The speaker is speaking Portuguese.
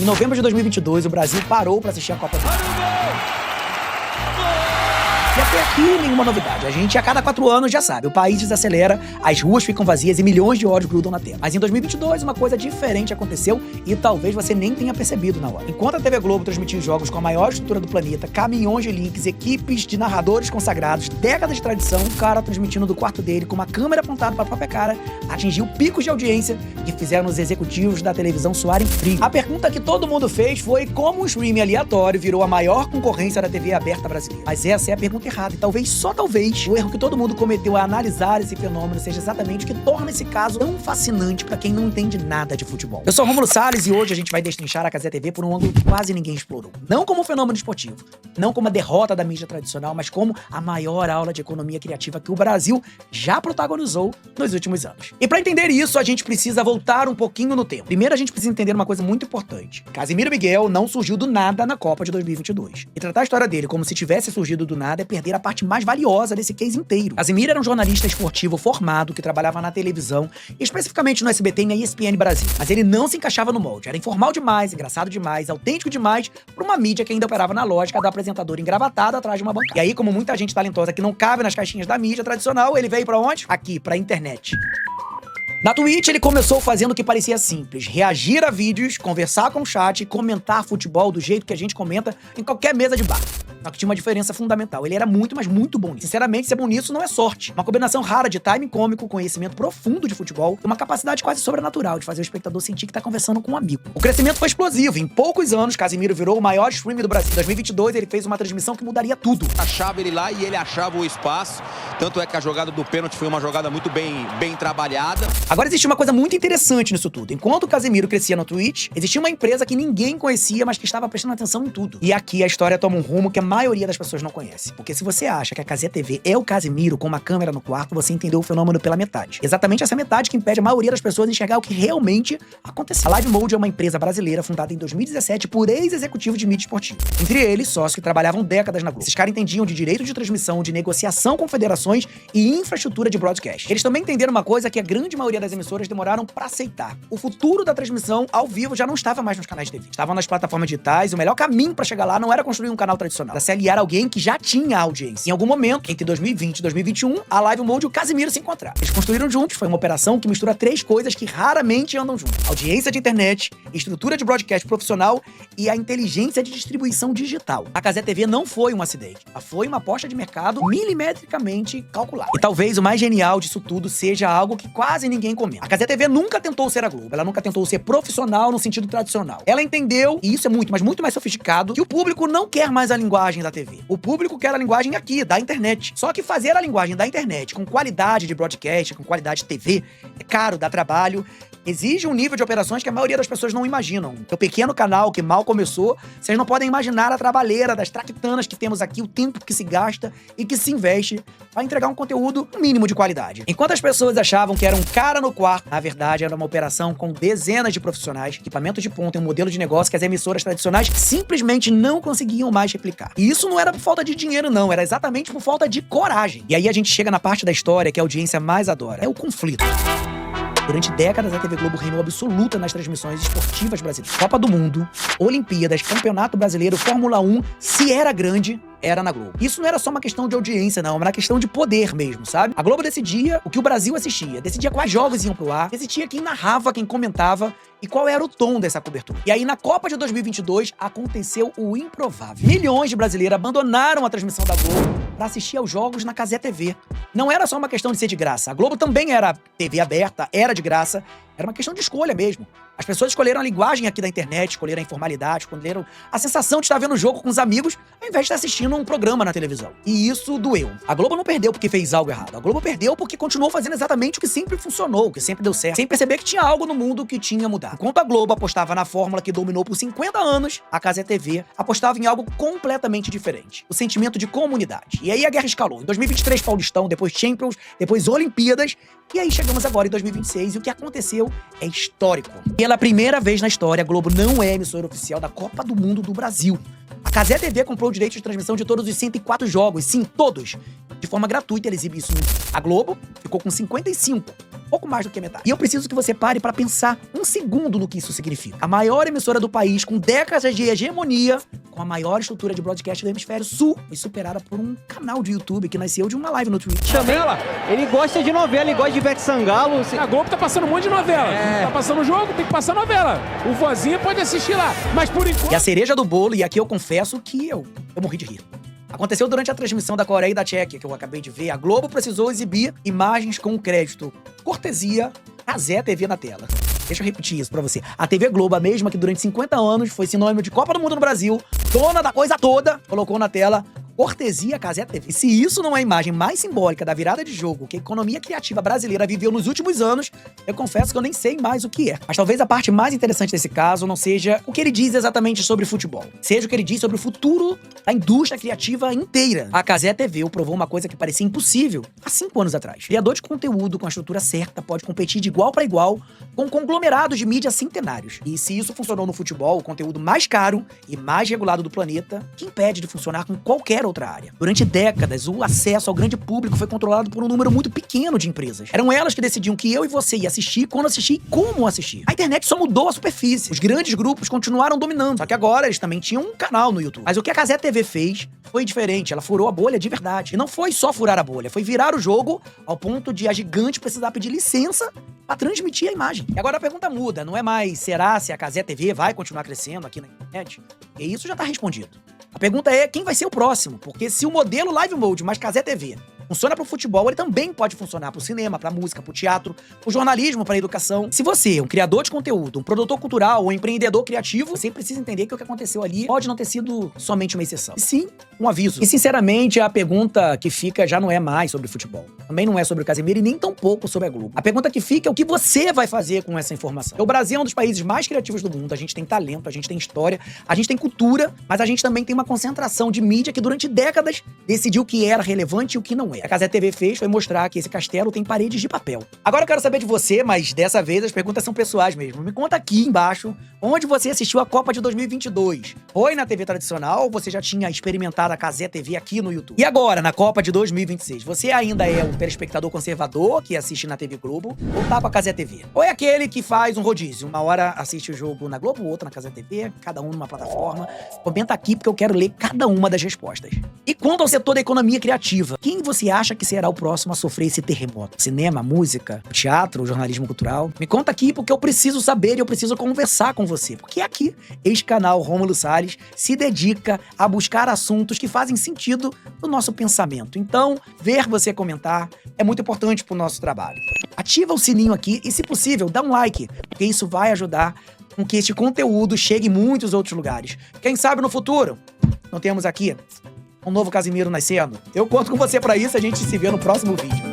Em novembro de 2022, o Brasil parou para assistir a Copa do Mundo. E até aqui, nenhuma novidade. A gente, a cada 4 anos, já sabe, o país desacelera, as ruas ficam vazias e milhões de olhos grudam na tela. Mas em 2022, uma coisa diferente aconteceu e talvez você nem tenha percebido na hora. Enquanto a TV Globo transmitia jogos com a maior estrutura do planeta, caminhões de links, equipes de narradores consagrados, décadas de tradição, um cara transmitindo do quarto dele com uma câmera apontada para a própria cara, atingiu picos de audiência que fizeram os executivos da televisão suarem frio. A pergunta que todo mundo fez foi como o streaming aleatório virou a maior concorrência da TV aberta brasileira. Mas essa é a pergunta errada e talvez, só talvez, o erro que todo mundo cometeu a analisar esse fenômeno seja exatamente o que torna esse caso tão fascinante pra quem não entende nada de futebol. Eu sou Rômulo Salles e hoje a gente vai destrinchar a Cazé TV por um ângulo que quase ninguém explorou. Não como um fenômeno esportivo, não como a derrota da mídia tradicional, mas como a maior aula de economia criativa que o Brasil já protagonizou nos últimos anos. E pra entender isso, a gente precisa voltar um pouquinho no tempo. Primeiro, a gente precisa entender uma coisa muito importante. Casimiro Miguel não surgiu do nada na Copa de 2022. E tratar a história dele como se tivesse surgido do nada é perder a parte mais valiosa desse case inteiro. Casimiro era um jornalista esportivo formado que trabalhava na televisão, especificamente no SBT e na ESPN Brasil. Mas ele não se encaixava no molde. Era informal demais, engraçado demais, autêntico demais pra uma mídia que ainda operava na lógica do apresentador engravatado atrás de uma bancada. E aí, como muita gente talentosa que não cabe nas caixinhas da mídia tradicional, ele veio pra onde? Aqui, pra internet. Na Twitch, ele começou fazendo o que parecia simples: reagir a vídeos, conversar com o chat e comentar futebol do jeito que a gente comenta em qualquer mesa de bar. Só que tinha uma diferença fundamental: ele era muito, mas muito bom nisso. Sinceramente, ser bom nisso não é sorte. Uma combinação rara de timing cômico, conhecimento profundo de futebol e uma capacidade quase sobrenatural de fazer o espectador sentir que tá conversando com um amigo. O crescimento foi explosivo. Em poucos anos, Casimiro virou o maior streamer do Brasil. Em 2022, ele fez uma transmissão que mudaria tudo. Achava ele lá e ele achava o espaço. Tanto é que a jogada do pênalti foi uma jogada muito bem trabalhada. Agora, existe uma coisa muito interessante nisso tudo. Enquanto o Casimiro crescia no Twitch, existia uma empresa que ninguém conhecia, mas que estava prestando atenção em tudo. E aqui a história toma um rumo que a maioria das pessoas não conhece. Porque se você acha que a Cazé TV é o Casimiro com uma câmera no quarto, você entendeu o fenômeno pela metade. Exatamente essa metade que impede a maioria das pessoas de enxergar o que realmente aconteceu. A Live Mode é uma empresa brasileira fundada em 2017 por ex-executivos de mídia esportiva. Entre eles, sócios que trabalhavam décadas na Globo. Esses caras entendiam de direito de transmissão, de negociação com federações e infraestrutura de broadcast. Eles também entenderam uma coisa que a grande maioria das emissoras demoraram pra aceitar: o futuro da transmissão ao vivo já não estava mais nos canais de TV. Estavam nas plataformas digitais, e o melhor caminho pra chegar lá não era construir um canal tradicional, era se aliar a alguém que já tinha audiência. Em algum momento, entre 2020 e 2021, a Live Mode e o Casimiro se encontraram. Eles construíram juntos, foi uma operação que mistura 3 coisas que raramente andam juntas: audiência de internet, estrutura de broadcast profissional e a inteligência de distribuição digital. A Cazé TV não foi um acidente, ela foi uma aposta de mercado milimetricamente calculada. E talvez o mais genial disso tudo seja algo que quase ninguém comenta. A Cazé TV nunca tentou ser a Globo, ela nunca tentou ser profissional no sentido tradicional. Ela entendeu, e isso é muito, mas muito mais sofisticado, que o público não quer mais a linguagem da TV. O público quer a linguagem aqui, da internet. Só que fazer a linguagem da internet com qualidade de broadcast, com qualidade de TV, é caro, dá trabalho, exige um nível de operações que a maioria das pessoas não imaginam. O pequeno canal que mal começou, vocês não podem imaginar a trabalheira das traquitanas que temos aqui, o tempo que se gasta e que se investe para entregar um conteúdo mínimo de qualidade. Enquanto as pessoas achavam que era um cara no quarto, na verdade era uma operação com dezenas de profissionais, equipamento de ponta e um modelo de negócio que as emissoras tradicionais simplesmente não conseguiam mais replicar. E isso não era por falta de dinheiro, não, era exatamente por falta de coragem. E aí a gente chega na parte da história que a audiência mais adora: é o conflito. Durante décadas, a TV Globo reinou absoluta nas transmissões esportivas brasileiras. Copa do Mundo, Olimpíadas, Campeonato Brasileiro, Fórmula 1, se era grande, era na Globo. Isso não era só uma questão de audiência, não, era uma questão de poder mesmo, sabe? A Globo decidia o que o Brasil assistia, decidia quais jogos iam pro ar, decidia quem narrava, quem comentava e qual era o tom dessa cobertura. E aí, na Copa de 2022, aconteceu o improvável. Milhões de brasileiros abandonaram a transmissão da Globo pra assistir aos jogos na Cazé TV. Não era só uma questão de ser de graça. A Globo também era TV aberta, era de graça. Era uma questão de escolha mesmo. As pessoas escolheram a linguagem aqui da internet, escolheram a informalidade, escolheram a sensação de estar vendo o jogo com os amigos, ao invés de estar assistindo um programa na televisão. E isso doeu. A Globo não perdeu porque fez algo errado. A Globo perdeu porque continuou fazendo exatamente o que sempre funcionou, o que sempre deu certo, sem perceber que tinha algo no mundo que tinha mudado. Enquanto a Globo apostava na fórmula que dominou por 50 anos, a Cazé TV apostava em algo completamente diferente: o sentimento de comunidade. E aí a guerra escalou. Em 2023, Paulistão, depois Champions, depois Olimpíadas, e aí chegamos agora em 2026 e o que aconteceu é histórico. Pela primeira vez na história, a Globo não é emissora oficial da Copa do Mundo do Brasil. A Cazé TV comprou o direito de transmissão de todos os 104 jogos, sim, todos, de forma gratuita. Ela exibe isso. A Globo ficou com 55. pouco mais do que metade. E eu preciso que você pare para pensar um segundo no que isso significa. A maior emissora do país, com décadas de hegemonia, com a maior estrutura de broadcast do hemisfério sul, e superada por um canal de YouTube que nasceu de uma live no Twitch. Também, ele gosta de novela, ele gosta de Ivete Sangalo. A Globo tá passando um monte de novela. Tá passando jogo, tem que passar novela. O vozinho pode assistir lá, mas por enquanto... E a cereja do bolo, e aqui eu confesso que eu morri de rir. Aconteceu durante a transmissão da Coreia e da Tchequia, que eu acabei de ver. A Globo precisou exibir imagens com crédito cortesia Cazé TV na tela. Deixa eu repetir isso pra você. A TV Globo, a mesma que durante 50 anos foi sinônimo de Copa do Mundo no Brasil, dona da coisa toda, colocou na tela cortesia Cazé TV. E se isso não é a imagem mais simbólica da virada de jogo que a economia criativa brasileira viveu nos últimos anos, eu confesso que eu nem sei mais o que é. Mas talvez a parte mais interessante desse caso não seja o que ele diz exatamente sobre futebol, seja o que ele diz sobre o futuro da indústria criativa inteira. A Cazé TV provou uma coisa que parecia impossível há 5 anos atrás. Criador de conteúdo com a estrutura certa pode competir de igual para igual com conglomerados de mídia centenários. E se isso funcionou no futebol, o conteúdo mais caro e mais regulado do planeta, que impede de funcionar com qualquer outra área. Durante décadas, o acesso ao grande público foi controlado por um número muito pequeno de empresas. Eram elas que decidiam que eu e você ia assistir, quando assistir e como assistir. A internet só mudou a superfície. Os grandes grupos continuaram dominando, só que agora eles também tinham um canal no YouTube. Mas o que a Cazé TV fez foi diferente, ela furou a bolha de verdade. E não foi só furar a bolha, foi virar o jogo ao ponto de a gigante precisar pedir licença pra transmitir a imagem. E agora a pergunta muda, não é mais será se a Cazé TV vai continuar crescendo aqui na internet? E isso já tá respondido. A pergunta é quem vai ser o próximo, porque se o modelo Live Mode mais Cazé TV funciona pro futebol, ele também pode funcionar pro cinema, pra música, pro teatro, pro jornalismo, pra educação. Se você é um criador de conteúdo, um produtor cultural ou um empreendedor criativo, você precisa entender que o que aconteceu ali pode não ter sido somente uma exceção, e sim um aviso. E sinceramente, a pergunta que fica já não é mais sobre futebol. Também não é sobre o Casemiro e nem tão pouco sobre a Globo. A pergunta que fica é o que você vai fazer com essa informação. O Brasil é um dos países mais criativos do mundo, a gente tem talento, a gente tem história, a gente tem cultura, mas a gente também tem uma concentração de mídia que durante décadas decidiu o que era relevante e o que não era. A Cazé TV fez foi mostrar que esse castelo tem paredes de papel. Agora eu quero saber de você, mas dessa vez as perguntas são pessoais mesmo. Me conta aqui embaixo onde você assistiu a Copa de 2022. Foi na TV tradicional ou você já tinha experimentado a Cazé TV aqui no YouTube? E agora, na Copa de 2026, você ainda é um telespectador conservador que assiste na TV Globo ou tá com a Cazé TV? Ou é aquele que faz um rodízio? Uma hora assiste o jogo na Globo, outra na Cazé TV, cada um numa plataforma? Comenta aqui porque eu quero ler cada uma das respostas. E quanto ao setor da economia criativa, quem você acha que será o próximo a sofrer esse terremoto? Cinema, música, teatro, jornalismo cultural? Me conta aqui porque eu preciso saber e eu preciso conversar com você. Porque aqui, este canal Rômulo Salles se dedica a buscar assuntos que fazem sentido no nosso pensamento. Então, ver você comentar é muito importante pro nosso trabalho. Ativa o sininho aqui e, se possível, dá um like, porque isso vai ajudar com que este conteúdo chegue em muitos outros lugares. Quem sabe no futuro, não temos aqui um novo Casemiro nascendo? Eu conto com você pra isso, a gente se vê no próximo vídeo.